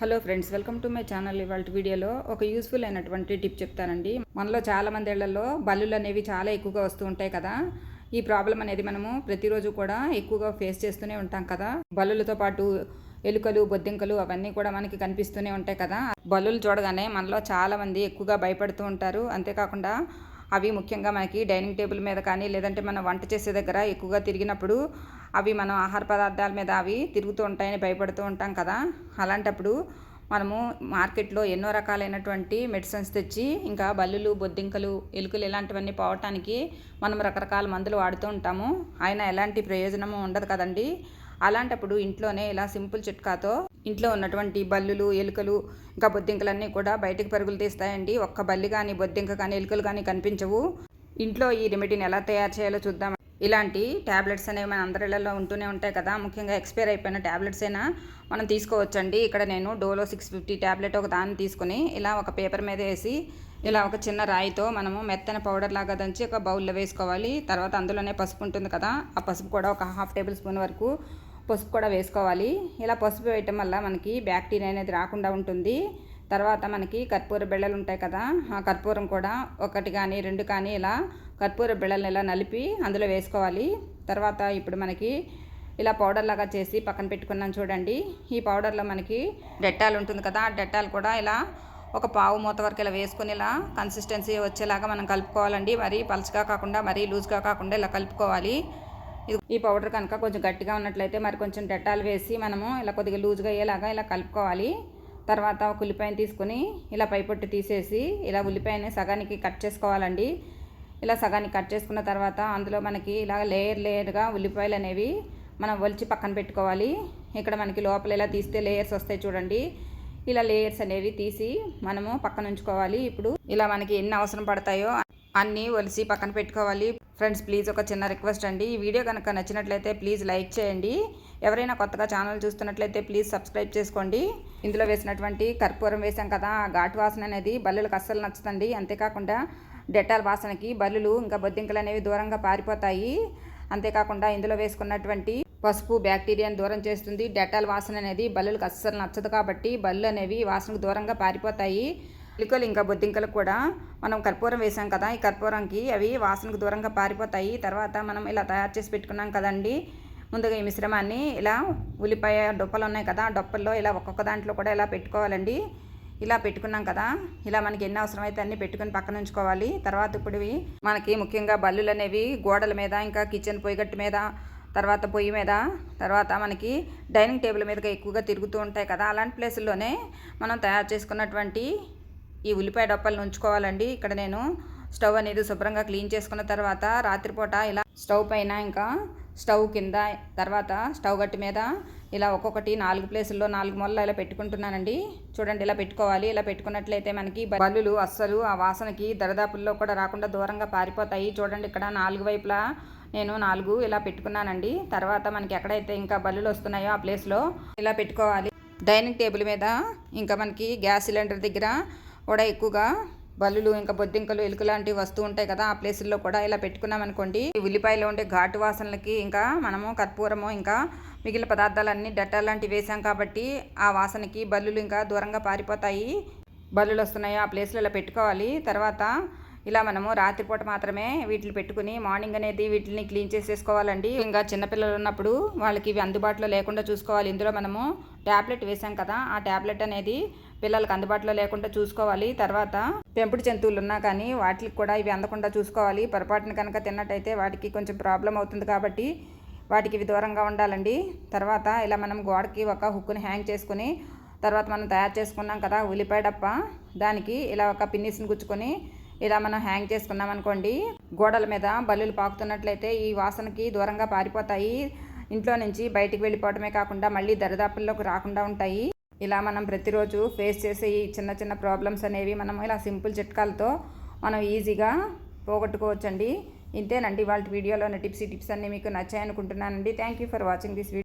Hello friends, welcome to my channel. ఇవాళ వీడియోలో ఒక యూస్ఫుల్ అయినటువంటి టిప్ చెప్తానండి. మనలో చాలా మంది ఇళ్లలో బల్లులు అనేవి చాలా ఎక్కువగా వస్తూ ఉంటాయి కదా. ఈ ప్రాబ్లం అనేది మనము ప్రతిరోజు కూడా ఎక్కువగా ఫేస్ చేస్తూనే ఉంటాం కదా. బల్లులతో పాటు ఎలుకలు, బొద్దింకలు అవన్నీ కూడా మనకి కనిపిస్తూనే ఉంటాయి కదా. బల్లులు చూడగానే మనలో చాలా మంది ఎక్కువగా భయపడుతూ ఉంటారు. అంతేకాకుండా అవి ముఖ్యంగా మనకి డైనింగ్ టేబుల్ మీద కానీ లేదంటే మనం వంట చేసే దగ్గర ఎక్కువగా తిరిగినప్పుడు అవి మనం ఆహార పదార్థాల మీద అవి తిరుగుతూ ఉంటాయని భయపడుతూ ఉంటాం కదా. అలాంటప్పుడు మనము మార్కెట్లో ఎన్నో రకాలైనటువంటి మెడిసిన్స్ తెచ్చి ఇంకా బల్లులు, బొద్దింకలు, ఎలుకలు ఇలాంటివన్నీ పోవటానికి మనం రకరకాల మందులు వాడుతూ ఉంటాము. అయినా ఎలాంటి ప్రయోజనము ఉండదు కదండి. అలాంటప్పుడు ఇంట్లోనే ఇలా సింపుల్ చిట్కాతో ఇంట్లో ఉన్నటువంటి బల్లులు, ఎలుకలు ఇంకా బొద్దింకలన్నీ కూడా బయటకు పరుగులు తీస్తాయండి. ఒక్క బల్లి కానీ, బొద్దింక కానీ, ఎలుకలు కానీ కనిపించవు. ఇంట్లో ఈ రెమెడీని ఎలా తయారు చేయాలో చూద్దాం. ఇలాంటి ట్యాబ్లెట్స్ అనేవి మన అందరిలో ఉంటూనే ఉంటాయి కదా. ముఖ్యంగా ఎక్స్పైర్ అయిపోయిన ట్యాబ్లెట్స్ అయినా మనం తీసుకోవచ్చండి. ఇక్కడ నేను డోలో 650 ట్యాబ్లెట్ ఒక దాన్ని తీసుకుని ఇలా ఒక పేపర్ మీద వేసి ఇలా ఒక చిన్న రాయితో మనము మెత్తని పౌడర్ లాగా దంచి ఒక బౌల్లో వేసుకోవాలి. తర్వాత అందులోనే పసుపు ఉంటుంది కదా, ఆ పసుపు కూడా ఒక 1/2 టేబుల్ స్పూన్ వరకు పసుపు కూడా వేసుకోవాలి. ఇలా పసుపు వేయటం వల్ల మనకి బ్యాక్టీరియా అనేది రాకుండా ఉంటుంది. తర్వాత మనకి కర్పూర బిళ్ళలు ఉంటాయి కదా, ఆ కర్పూరం కూడా 1 కానీ 2 కానీ ఇలా కర్పూర బిళ్ళలను ఇలా నలిపి అందులో వేసుకోవాలి. తర్వాత ఇప్పుడు మనకి ఇలా పౌడర్ లాగా చేసి పక్కన పెట్టుకున్నాం చూడండి. ఈ పౌడర్లో మనకి డెట్టాల్ ఉంటుంది కదా, ఆ డెట్టాల్ కూడా ఇలా ఒక పావు మూత వరకు ఇలా వేసుకొని ఇలా కన్సిస్టెన్సీ వచ్చేలాగా మనం కలుపుకోవాలండి. మరీ పలచగా కాకుండా మరీ లూజ్గా కాకుండా ఇలా కలుపుకోవాలి. ఈ పౌడర్ కనుక కొంచెం గట్టిగా ఉన్నట్లయితే మరి కొంచెం డెట్టాల్ వేసి మనము ఇలా కొద్దిగా లూజ్గా అయ్యేలాగా ఇలా కలుపుకోవాలి. తర్వాత ఒక ఉల్లిపాయను తీసుకుని ఇలా పైపొట్టు తీసేసి ఇలా ఉల్లిపాయని సగానికి కట్ చేసుకోవాలండి. ఇలా సగానికి కట్ చేసుకున్న తర్వాత అందులో మనకి ఇలా లేయర్గా ఉల్లిపాయలు అనేవి మనం ఒలిచి పక్కన పెట్టుకోవాలి. ఇక్కడ మనకి లోపల ఇలా తీస్తే లేయర్స్ వస్తాయి చూడండి. ఇలా లేయర్స్ అనేవి తీసి మనము పక్కన ఉంచుకోవాలి. ఇప్పుడు ఇలా మనకి ఎన్ని అవసరం పడతాయో అన్నీ ఒలిసి పక్కన పెట్టుకోవాలి. ఫ్రెండ్స్, ప్లీజ్ ఒక చిన్న రిక్వెస్ట్ అండి. ఈ వీడియో కనుక నచ్చినట్లయితే ప్లీజ్ లైక్ చేయండి. ఎవరైనా కొత్తగా ఛానల్ చూస్తున్నట్లయితే ప్లీజ్ సబ్స్క్రైబ్ చేసుకోండి. ఇందులో వేసినటువంటి కర్పూరం వేసాం కదా, ఆ ఘాటు వాసన అనేది బల్లులకు అస్సలు నచ్చుతుంది. అంతేకాకుండా డెటాల్ వాసనకి బల్లులు ఇంకా బొద్దింకలు అనేవి దూరంగా పారిపోతాయి. అంతేకాకుండా ఇందులో వేసుకున్నటువంటి పసుపు బ్యాక్టీరియాని దూరం చేస్తుంది. డెటాల్ వాసన అనేది బల్లులకు అస్సలు నచ్చదు కాబట్టి బల్లు అనేవి వాసనకు దూరంగా పారిపోతాయి. ఎలుకలు ఇంకా బొద్దింకలు కూడా మనం కర్పూరం వేసాం కదా, ఈ కర్పూరంకి అవి వాసనకు దూరంగా పారిపోతాయి. తర్వాత మనం ఇలా తయారు చేసి పెట్టుకున్నాం కదండి. ముందుగా ఈ మిశ్రమాన్ని ఇలా ఉల్లిపాయ డొప్పలు ఉన్నాయి కదా, ఆ డొప్పల్లో ఇలా ఒక్కొక్క దాంట్లో కూడా ఇలా పెట్టుకోవాలండి. ఇలా పెట్టుకున్నాం కదా, ఇలా మనకి ఎన్ని అవసరమైతే అన్నీ పెట్టుకుని పక్కన ఉంచుకోవాలి. తర్వాత ఇప్పుడు మనకి ముఖ్యంగా బల్లులు అనేవి గోడల మీద, ఇంకా కిచెన్ పొయ్యిగట్టు మీద, తర్వాత పొయ్యి మీద, తర్వాత మనకి డైనింగ్ టేబుల్ మీదగా ఎక్కువగా తిరుగుతూ ఉంటాయి కదా. అలాంటి ప్లేసుల్లోనే మనం తయారు చేసుకున్నటువంటి ఈ ఉల్లిపాయ డొప్పలను ఉంచుకోవాలండి. ఇక్కడ నేను స్టవ్ అనేది శుభ్రంగా క్లీన్ చేసుకున్న తర్వాత రాత్రిపూట ఇలా స్టవ్ పైన, ఇంకా స్టవ్ కింద, తర్వాత స్టవ్ గట్టి మీద ఇలా ఒక్కొక్కటి 4 ప్లేసుల్లో 4 మూలలు ఇలా పెట్టుకుంటున్నానండి. చూడండి, ఇలా పెట్టుకోవాలి. ఇలా పెట్టుకున్నట్లయితే మనకి బల్లులు అస్సలు ఆ వాసనకి దరిదాపుల్లో కూడా రాకుండా దూరంగా పారిపోతాయి. చూడండి, ఇక్కడ 4 వైపులా నేను 4 ఇలా పెట్టుకున్నానండి. తర్వాత మనకి ఎక్కడైతే ఇంకా బల్లులు వస్తున్నాయో ఆ ప్లేస్లో ఇలా పెట్టుకోవాలి. డైనింగ్ టేబుల్ మీద, ఇంకా మనకి గ్యాస్ సిలిండర్ దగ్గర కూడా ఎక్కువగా బల్లులు ఇంకా బొద్దింకలు, ఎలుకలు లాంటివి వస్తూ ఉంటాయి కదా, ఆ ప్లేసుల్లో కూడా ఇలా పెట్టుకున్నాం అనుకోండి. ఉల్లిపాయలో ఉండే ఘాటు వాసనలకి ఇంకా మనము కర్పూరము ఇంకా మిగిలిన పదార్థాలన్నీ డెటాల్ లాంటివి వేసాం కాబట్టి ఆ వాసనకి బల్లులు ఇంకా దూరంగా పారిపోతాయి. బల్లులు వస్తున్నాయో ఆ ప్లేస్లో ఇలా పెట్టుకోవాలి. తర్వాత ఇలా మనము రాత్రిపూట మాత్రమే వీటిని పెట్టుకుని మార్నింగ్ అనేది వీటిని క్లీన్ చేసేసుకోవాలండి. ఇంకా చిన్నపిల్లలు ఉన్నప్పుడు వాళ్ళకి ఇవి అందుబాటులో లేకుండా చూసుకోవాలి. ఇందులో మనము ట్యాబ్లెట్ వేసాం కదా, ఆ ట్యాబ్లెట్ అనేది పిల్లలకు అందుబాటులో లేకుండా చూసుకోవాలి. తర్వాత పెంపుడు జంతువులు ఉన్నా కానీ వాటికి కూడా ఇవి అందకుండా చూసుకోవాలి. పొరపాటున కనుక తిన్నట్టయితే వాటికి కొంచెం ప్రాబ్లం అవుతుంది కాబట్టి వాటికి ఇవి దూరంగా ఉండాలండి. తర్వాత ఇలా మనం గోడకి ఒక హుక్ని హ్యాంగ్ చేసుకుని, తర్వాత మనం తయారు చేసుకున్నాం కదా ఉల్లిపాయ డప్ప, దానికి ఇలా ఒక పిన్నిస్ని గుచ్చుకొని ఇలా మనం హ్యాంగ్ చేసుకున్నాం అనుకోండి. గోడల మీద బల్లులు పాకుతున్నట్లయితే ఈ వాసనకి దూరంగా పారిపోతాయి. ఇంట్లో నుంచి బయటికి వెళ్ళిపోవడమే కాకుండా మళ్ళీ దరిదాపుల్లోకి రాకుండా ఉంటాయి. ఇలా మనం ప్రతిరోజు ఫేస్ చేసే ఈ చిన్న చిన్న ప్రాబ్లమ్స్ అనేవి మనం ఇలా సింపుల్ చిట్కాలతో మనం ఈజీగా పోగొట్టుకోవచ్చండి. ఇంతేనండి వాళ్ళ వీడియోలోని టిప్స్ అన్నీ మీకు నచ్చాయనుకుంటున్నానండి. Thank you for watching this video.